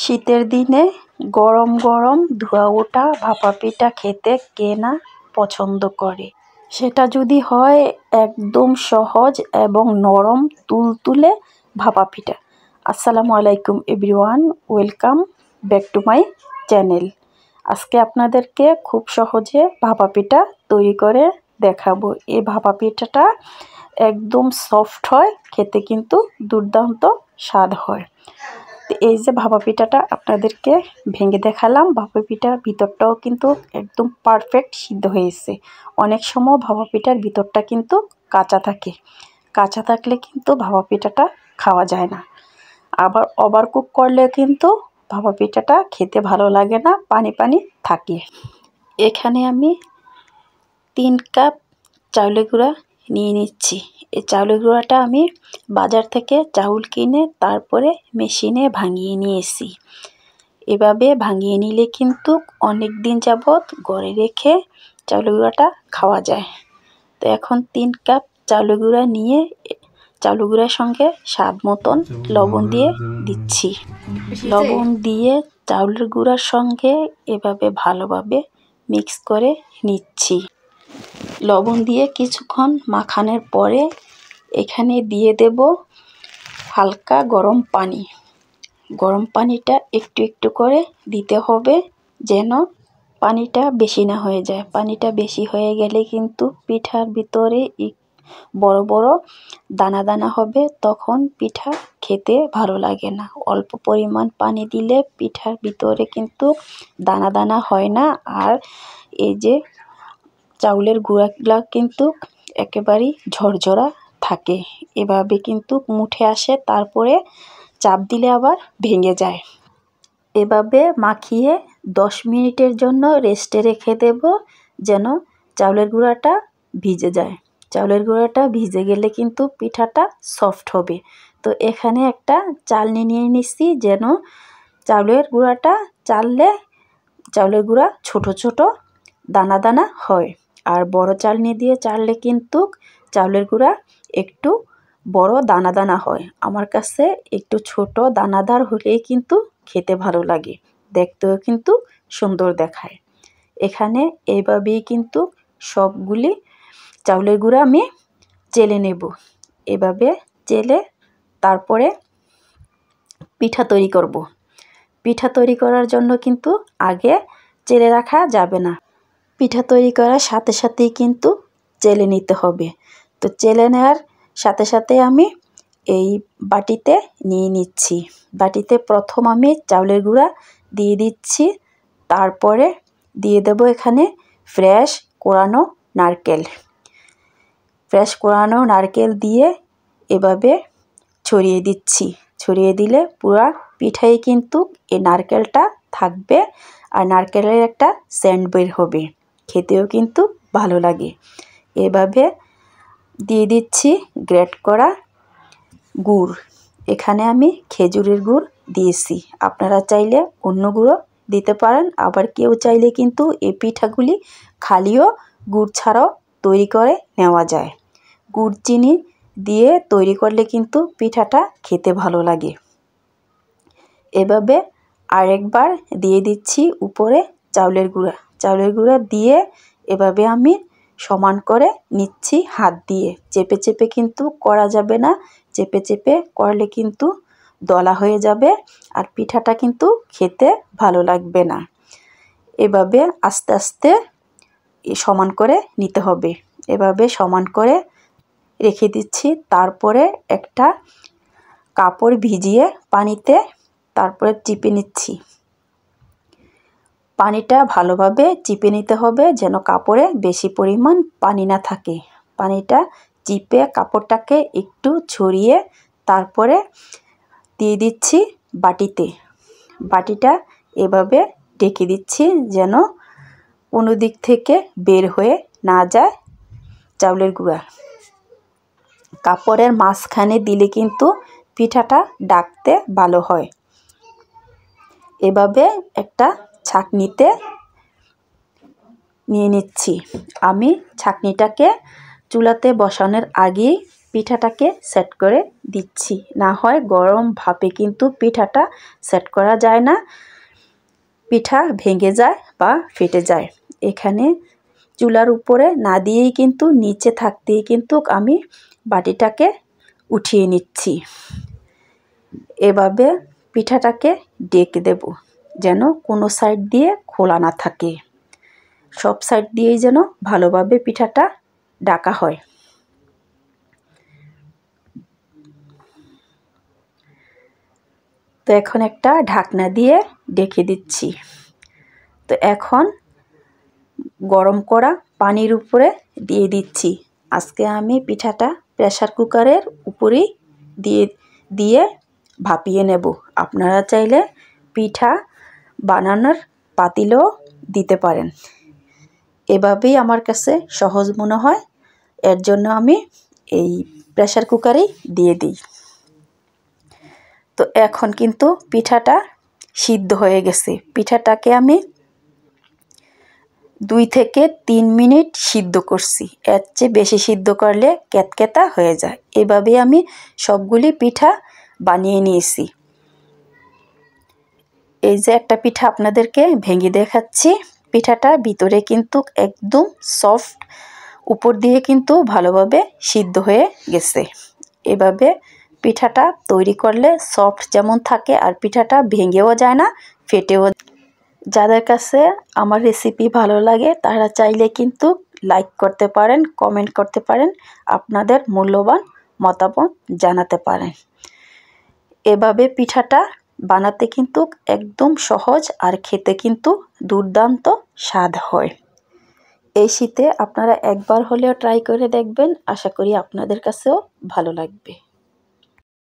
শীতের দিনে গরম গরম ধোয়া ওঠা ভাপা পিঠা খেতে কে না পছন্দ করে। সেটা যদি হয় একদম সহজ এবং নরম তুলতুলে ভাপা পিঠা। আসসালামু আলাইকুম everyone, welcome back to my channel. আজকে আপনাদেরকে খুব সহজে ভাপা পিঠা তৈরি করে দেখাবো। এই ভাপা পিঠাটা একদম সফট হয়, খেতে কিন্তু দুর্দান্ত স্বাদ হয়। এই যে ভাপা পিঠাটা আপনাদেরকে ভেঙে দেখালাম, ভাপা পিঠার ভিতরটাও কিন্তু একদম পারফেক্ট সিদ্ধ হয়েছে। অনেক সময় ভাপা পিঠার ভিতরটা কিন্তু কাঁচা থাকে, কাঁচা থাকলে কিন্তু ভাপা পিঠাটা খাওয়া যায় না। আবার ওভারকুক করলে কিন্তু ভাপা পিঠাটা খেতে ভালো লাগে না, পানি পানি থাকে। এখানে আমি 3 কাপ চাউলের গুঁড়া নিয়ে নিচ্ছি। এই চাউলের গুঁড়াটা আমি বাজার থেকে চাউল কিনে তারপরে মেশিনে ভাঙিয়ে নিয়েছি। এভাবে ভাঙিয়ে নিলে কিন্তু অনেক দিন যাবৎ ঘরে রেখে চাউলের গুঁড়াটা খাওয়া যায়। তো এখন 3 কাপ চাউলের গুঁড়া নিয়ে চাউলের গুঁড়ার সঙ্গে স্বাদ মতন লবণ দিয়ে দিচ্ছি। লবণ দিয়ে চাউলের গুঁড়ার সঙ্গে এভাবে ভালোভাবে মিক্স করে নিচ্ছি। লবণ দিয়ে কিছুক্ষণ মাখানোর পরে এখানে দিয়ে দেব হালকা গরম পানি। গরম পানিটা একটু একটু করে দিতে হবে, যেন পানিটা বেশি না হয়ে যায়। পানিটা বেশি হয়ে গেলে কিন্তু পিঠার ভিতরে বড় বড় দানা দানা হবে, তখন পিঠা খেতে ভালো লাগে না। অল্প পরিমাণ পানি দিলে পিঠার ভিতরে কিন্তু দানা দানা হয় না। আর এই যে চাউলের গুঁড়াগুলা কিন্তু একেবারেই ঝরঝরা থাকে। এভাবে কিন্তু মুঠে আসে, তারপরে চাপ দিলে আবার ভেঙে যায়। এভাবে মাখিয়ে 10 মিনিটের জন্য রেস্টে রেখে দেব, যেন চাউলের গুঁড়াটা ভিজে যায়। চাউলের গুঁড়াটা ভিজে গেলে কিন্তু পিঠাটা সফট হবে। তো এখানে একটা চালনি নিয়ে নিচ্ছি, যেন চাউলের গুঁড়াটা চাললে চাউলের গুঁড়া ছোট ছোট দানা দানা হয়। আর বড় চালনি দিয়ে চাললে কিন্তু চাউলের গুঁড়া একটু বড় দানা দানা হয়। আমার কাছে একটু ছোট দানাদার হলেই কিন্তু খেতে ভালো লাগে, দেখতেও কিন্তু সুন্দর দেখায়। এখানে এইভাবেই কিন্তু সবগুলি চাউলের গুঁড়া আমি চেলে নেব। এভাবে চেলে তারপরে পিঠা তৈরি করব। পিঠা তৈরি করার জন্য কিন্তু আগে চেলে রাখা যাবে না। পিঠা তৈরি করার সাথে সাথেই কিন্তু চেলে নিতে হবে। তো চেলে নেওয়ার সাথে সাথে আমি এই বাটিতে নিয়ে নিচ্ছি। বাটিতে প্রথম আমি চাউলের গুঁড়া দিয়ে দিচ্ছি, তারপরে দিয়ে দেব এখানে ফ্রেশ কোরানো নারকেল। ফ্রেশ কোরানো নারকেল দিয়ে এভাবে ছড়িয়ে দিচ্ছি। ছড়িয়ে দিলে পুরা পিঠাই কিন্তু এই নারকেলটা থাকবে, আর নারকেলের একটা সেন্ট বের হবে, খেতেও কিন্তু ভালো লাগে। এভাবে দিয়ে দিচ্ছি গ্রেট করা গুড়। এখানে আমি খেজুরের গুড় দিয়েছি, আপনারা চাইলে অন্য গুঁড়ো দিতে পারেন। আবার কেউ চাইলে কিন্তু এই পিঠাগুলি খালিও গুড় ছাড়াও তৈরি করে নেওয়া যায়। গুড় চিনি দিয়ে তৈরি করলে কিন্তু পিঠাটা খেতে ভালো লাগে। এভাবে আরেকবার দিয়ে দিচ্ছি উপরে চাউলের গুঁড়া। চাউলের গুঁড়া দিয়ে এভাবে আমি সমান করে নিচ্ছি হাত দিয়ে। চেপে চেপে কিন্তু করা যাবে না, চেপে চেপে করলে কিন্তু দলা হয়ে যাবে, আর পিঠাটা কিন্তু খেতে ভালো লাগবে না। এভাবে আস্তে আস্তে সমান করে নিতে হবে। এভাবে সমান করে রেখে দিচ্ছি। তারপরে একটা কাপড় ভিজিয়ে পানিতে তারপরে চিপে নিচ্ছি। পানিটা ভালোভাবে চিপে নিতে হবে, যেন কাপড়ে বেশি পরিমাণ পানি না থাকে। পানিটা চিপে কাপড়টাকে একটু ছড়িয়ে তারপরে দিয়ে দিচ্ছি বাটিতে। বাটিটা এভাবে ঢেকে দিচ্ছি, যেন কোনো দিক থেকে বের হয়ে না যায় চাউলের গুঁড়া। কাপড়ের মাঝখানে দিলে কিন্তু পিঠাটা ডাকতে ভালো হয়। এভাবে একটা ছাঁকনিতে নিয়ে নিচ্ছি। আমি ছাঁকনিটাকে চুলাতে বসানোর আগেই পিঠাটাকে সেট করে দিচ্ছি, না হয় গরম ভাপে কিন্তু পিঠাটা সেট করা যায় না, পিঠা ভেঙে যায় বা ফেটে যায়। এখানে চুলার উপরে না দিয়েই কিন্তু নিচে থাকতেই কিন্তু আমি বাটিটাকে উঠিয়ে নিচ্ছি। এভাবে পিঠাটাকে ডেকে দেব যেন কোনো সাইড দিয়ে খোলা না থাকে, সব সাইড দিয়েই যেন ভালোভাবে পিঠাটা ঢাকা হয়। তো এখন একটা ঢাকনা দিয়ে ঢেকে দিচ্ছি। তো এখন গরম করা পানির উপরে দিয়ে দিচ্ছি। আজকে আমি পিঠাটা প্রেসার কুকারের উপরেই দিয়ে ভাপিয়ে নেব। আপনারা চাইলে পিঠা বানানোর পাতিলও দিতে পারেন। এভাবেই আমার কাছে সহজ মনে হয়, এর জন্য আমি এই প্রেসার কুকারেই দিয়ে দিই। তো এখন কিন্তু পিঠাটা সিদ্ধ হয়ে গেছে। পিঠাটাকে আমি 2 থেকে 3 মিনিট সিদ্ধ করছি, এর চেয়ে বেশি সিদ্ধ করলে ক্যাতক্যাতা হয়ে যায়। এভাবেই আমি সবগুলি পিঠা বানিয়ে নিয়েছি। এই যে একটা পিঠা আপনাদেরকে ভেঙে দেখাচ্ছি, পিঠাটা ভিতরে কিন্তু একদম সফট, উপর দিয়ে কিন্তু ভালোভাবে সিদ্ধ হয়ে গেছে। এভাবে পিঠাটা তৈরি করলে সফট যেমন থাকে আর পিঠাটা ভেঙেও যায় না, ফেটেও। যাদের কাছে আমার রেসিপি ভালো লাগে তারা চাইলে কিন্তু লাইক করতে পারেন, কমেন্ট করতে পারেন, আপনাদের মূল্যবান মতামত জানাতে পারেন। এভাবে পিঠাটা বানাতে কিন্তু একদম সহজ আর খেতে কিন্তু দুর্দান্ত স্বাদ হয়। এই শীতে আপনারা একবার হলেও ট্রাই করে দেখবেন, আশা করি আপনাদের কাছেও ভালো লাগবে।